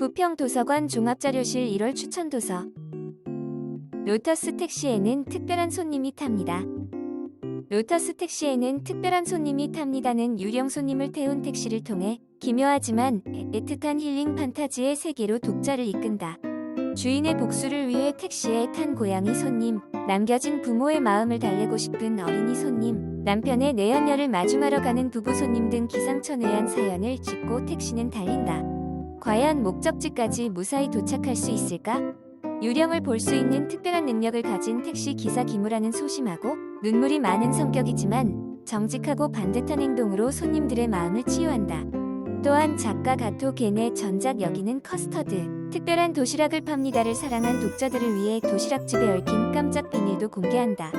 부평도서관 종합자료실 1월 추천도서. 로터스 택시에는 특별한 손님이 탑니다. 로터스 택시에는 특별한 손님이 탑니다는 유령 손님을 태운 택시를 통해 기묘하지만 애틋한 힐링 판타지의 세계로 독자를 이끈다. 주인의 복수를 위해 택시에 탄 고양이 손님, 남겨진 부모의 마음을 달래고 싶은 어린이 손님, 남편의 내연녀를 마중하러 가는 부부 손님 등 기상천외한 사연을 싣고 택시는 달린다. 과연 목적지까지 무사히 도착할 수 있을까? 유령을 볼 수 있는 특별한 능력을 가진 택시 기사 김우라는 소심하고 눈물이 많은 성격이지만 정직하고 반듯한 행동으로 손님들의 마음을 치유한다. 또한 작가 가토 겐의 전작 여기는 커스터드, 특별한 도시락을 팝니다를 사랑한 독자들을 위해 도시락집에 얽힌 깜짝 비밀도 공개한다.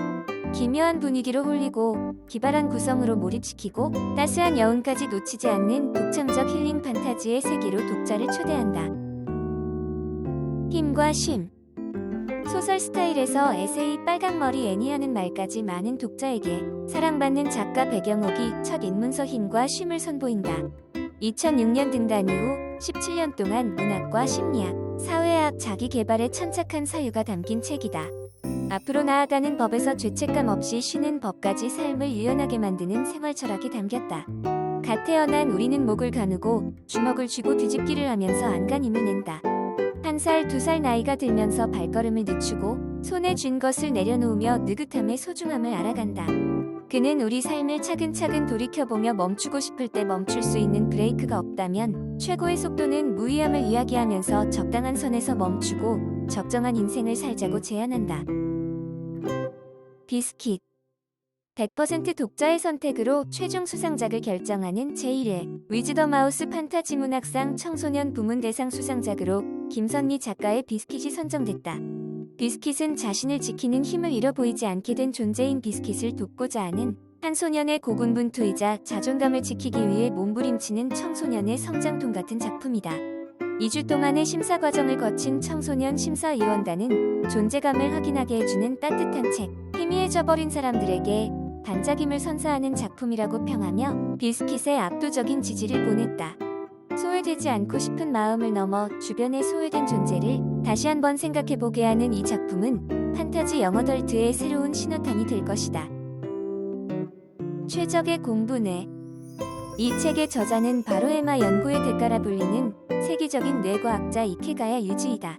기묘한 분위기로 홀리고 기발한 구성으로 몰입시키고 따스한 여운까지 놓치지 않는 독창적 힐링 판타지의 세계로 독자를 초대한다. 힘과 쉼. 소설 스타일에서 에세이 빨강머리 애니하는 말까지 많은 독자에게 사랑받는 작가 백영옥이 첫 입문서 힘과 쉼을 선보인다. 2006년 등단 이후 17년 동안 문학과 심리학, 사회학, 자기개발에 천착한 사유가 담긴 책이다. 앞으로 나아가는 법에서 죄책감 없이 쉬는 법까지 삶을 유연하게 만드는 생활 철학이 담겼다. 갓 태어난 우리는 목을 가누고 주먹을 쥐고 뒤집기를 하면서 안간힘을 낸다. 1살, 2살 나이가 들면서 발걸음을 늦추고 손에 쥔 것을 내려놓으며 느긋함의 소중함을 알아간다. 그는 우리 삶을 차근차근 돌이켜보며 멈추고 싶을 때 멈출 수 있는 브레이크가 없다면 최고의 속도는 무의함을 이야기하면서 적당한 선에서 멈추고 적정한 인생을 살자고 제안한다. 비스킷. 100% 독자의 선택으로 최종 수상작을 결정하는 제1회 위즈 더 마우스 판타지 문학상 청소년 부문 대상 수상작으로 김선미 작가의 비스킷이 선정됐다. 비스킷은 자신을 지키는 힘을 잃어 보이지 않게 된 존재인 비스킷을 돕고자 하는 한 소년의 고군분투이자 자존감을 지키기 위해 몸부림치는 청소년의 성장통 같은 작품이다. 2주 동안의 심사 과정을 거친 청소년 심사위원단은 존재감을 확인하게 해주는 따뜻한 책, 희미해져버린 사람들에게 반짝임을 선사하는 작품이라고 평하며 비스킷에 압도적인 지지를 보냈다. 소외되지 않고 싶은 마음을 넘어 주변의 소외된 존재를 다시 한번 생각해보게 하는 이 작품은 판타지 영어덜트의 새로운 신호탄이 될 것이다. 최적의 공부뇌. 이 책의 저자는 바로 에마 연구의 대가라 불리는 세계적인 뇌과학자 이케가야 유지이다.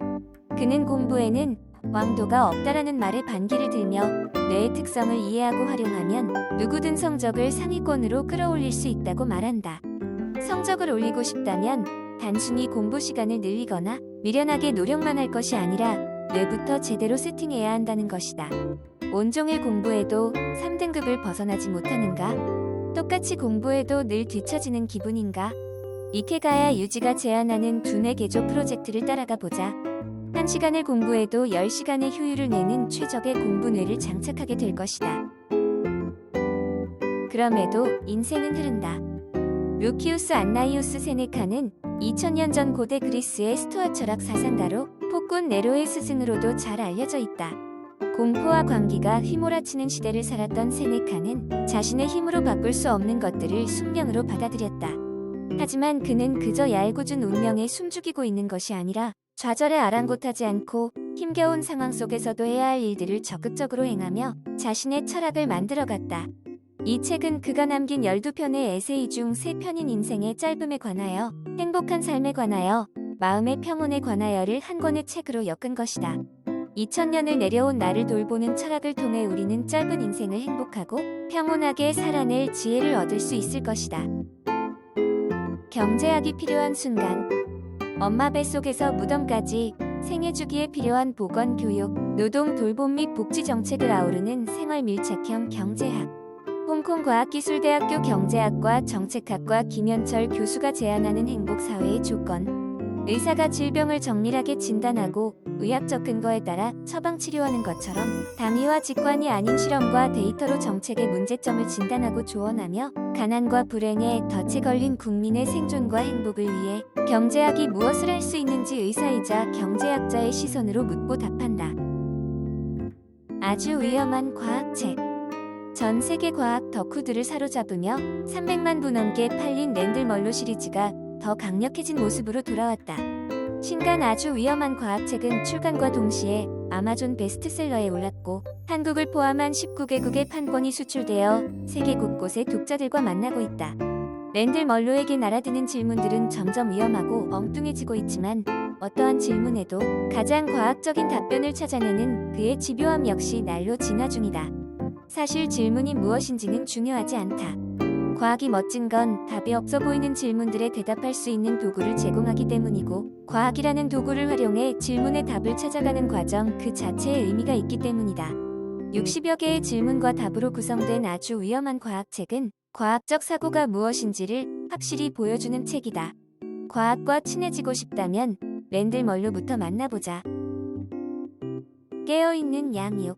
그는 공부에는 왕도가 없다라는 말에 반기를 들며 뇌의 특성을 이해하고 활용하면 누구든 성적을 상위권으로 끌어올릴 수 있다고 말한다. 성적을 올리고 싶다면 단순히 공부 시간을 늘리거나 미련하게 노력만 할 것이 아니라 뇌부터 제대로 세팅해야 한다는 것이다. 온종일 공부해도 3등급을 벗어나지 못하는가? 똑같이 공부해도 늘 뒤처지는 기분인가? 이케가야 유지가 제안하는 두뇌 개조 프로젝트를 따라가 보자. 1시간을 공부해도 10시간의 효율을 내는 최적의 공부뇌를 장착하게 될 것이다. 그럼에도 인생은 흐른다. 루키우스 안나이우스 세네카는 2000년 전 고대 그리스의 스토아 철학 사상가로 폭군 네로의 스승으로도 잘 알려져 있다. 공포와 광기가 휘몰아치는 시대를 살았던 세네카는 자신의 힘으로 바꿀 수 없는 것들을 숙명으로 받아들였다. 하지만 그는 그저 얄궂은 운명에 숨죽이고 있는 것이 아니라 좌절에 아랑곳하지 않고 힘겨운 상황 속에서도 해야 할 일들을 적극적으로 행하며 자신의 철학을 만들어갔다. 이 책은 그가 남긴 12편의 에세이 중 3편인 인생의 짧음에 관하여, 행복한 삶에 관하여, 마음의 평온에 관하여를 한 권의 책으로 엮은 것이다. 2000년을 내려온 나를 돌보는 철학을 통해 우리는 짧은 인생을 행복하고 평온하게 살아낼 지혜를 얻을 수 있을 것이다. 경제학이 필요한 순간. 엄마 뱃속에서 무덤까지 생애 주기에 필요한 보건, 교육, 노동, 돌봄 및 복지 정책을 아우르는 생활 밀착형 경제학. 홍콩과학기술대학교 경제학과 정책학과 김현철 교수가 제안하는 행복사회의 조건. 의사가 질병을 정밀하게 진단하고 의학적 근거에 따라 처방치료하는 것처럼 당위와 직관이 아닌 실험과 데이터로 정책의 문제점을 진단하고 조언하며 가난과 불행에 덫에 걸린 국민의 생존과 행복을 위해 경제학이 무엇을 할 수 있는지 의사이자 경제학자의 시선으로 묻고 답한다. 아주 위험한 과학책. 전 세계 과학 덕후들을 사로잡으며 300만 부 넘게 팔린 랜들멀로 시리즈가 더 강력해진 모습으로 돌아왔다. 신간 아주 위험한 과학책은 출간과 동시에 아마존 베스트셀러에 올랐고 한국을 포함한 19개국의 판권이 수출되어 세계 곳곳의 독자들과 만나고 있다. 랜들 멀로에게 날아드는 질문들은 점점 위험하고 엉뚱해지고 있지만 어떠한 질문에도 가장 과학적인 답변을 찾아내는 그의 집요함 역시 날로 진화 중이다. 사실 질문이 무엇인지는 중요하지 않다. 과학이 멋진 건 답이 없어 보이는 질문들에 대답할 수 있는 도구를 제공하기 때문이고, 과학이라는 도구를 활용해 질문의 답을 찾아가는 과정 그 자체에 의미가 있기 때문이다. 60여 개의 질문과 답으로 구성된 아주 위험한 과학책은 과학적 사고가 무엇인지를 확실히 보여주는 책이다. 과학과 친해지고 싶다면 랜들 멀로부터 만나보자. 깨어있는 양육.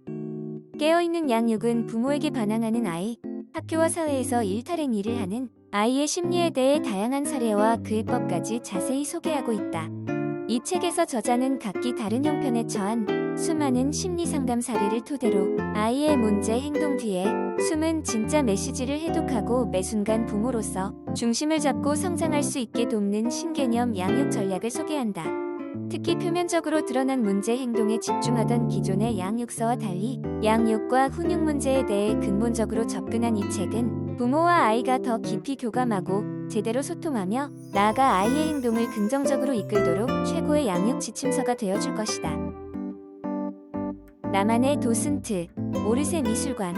깨어있는 양육은 부모에게 반항하는 아이, 학교와 사회에서 일탈행 일을 하는 아이의 심리에 대해 다양한 사례와 그 해법까지 자세히 소개하고 있다. 이 책에서 저자는 각기 다른 형편에 처한 수많은 심리상담 사례를 토대로 아이의 문제 행동 뒤에 숨은 진짜 메시지를 해독하고 매 순간 부모로서 중심을 잡고 성장할 수 있게 돕는 신개념 양육 전략을 소개한다. 특히 표면적으로 드러난 문제 행동에 집중하던 기존의 양육서와 달리 양육과 훈육 문제에 대해 근본적으로 접근한 이 책은 부모와 아이가 더 깊이 교감하고 제대로 소통하며 나아가 아이의 행동을 긍정적으로 이끌도록 최고의 양육 지침서가 되어줄 것이다. 나만의 도슨트, 오르세 미술관.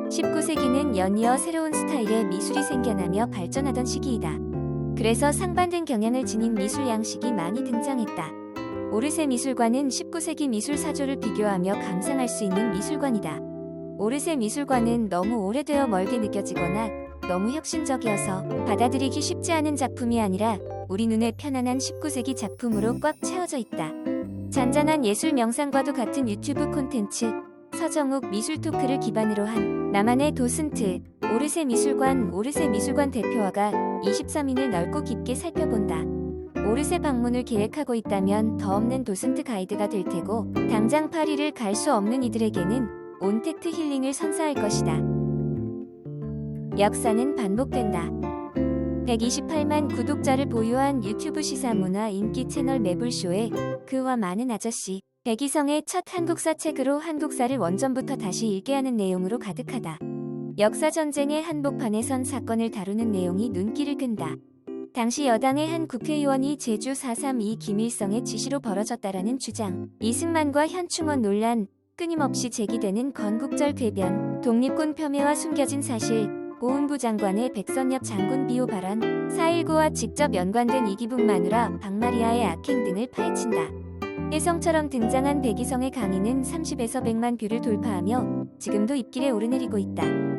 19세기는 연이어 새로운 스타일의 미술이 생겨나며 발전하던 시기이다. 그래서 상반된 경향을 지닌 미술 양식이 많이 등장했다. 오르세 미술관은 19세기 미술 사조를 비교하며 감상할 수 있는 미술관이다. 오르세 미술관은 너무 오래되어 멀게 느껴지거나 너무 혁신적이어서 받아들이기 쉽지 않은 작품이 아니라 우리 눈에 편안한 19세기 작품으로 꽉 채워져 있다. 잔잔한 예술 명상과도 같은 유튜브 콘텐츠, 서정욱 미술 토크를 기반으로 한 나만의 도슨트, 오르세 미술관 대표화가 23인을 넓고 깊게 살펴본다. 오르세 방문을 계획하고 있다면 더 없는 도슨트 가이드가 될 테고, 당장 파리를 갈 수 없는 이들에게는 온택트 힐링을 선사할 것이다. 역사는 반복된다. 128만 구독자를 보유한 유튜브 시사문화 인기 채널 매불쇼에 그와 많은 아저씨 백이성의 첫 한국사 책으로 한국사를 원전부터 다시 읽게 하는 내용으로 가득하다. 역사전쟁의 한복판에 선 사건을 다루는 내용이 눈길을 끈다. 당시 여당의 한 국회의원이 제주 4.3 김일성의 지시로 벌어졌다라는 주장, 이승만과 현충원 논란, 끊임없이 제기되는 건국절 궤변, 독립군 폄훼와 숨겨진 사실, 보훈부 장관의 백선엽 장군 비호 발언, 4.19와 직접 연관된 이기붕 마누라 박마리아의 악행 등을 파헤친다. 혜성처럼 등장한 백이성의 강의는 30에서 100만 뷰를 돌파하며 지금도 입길에 오르내리고 있다.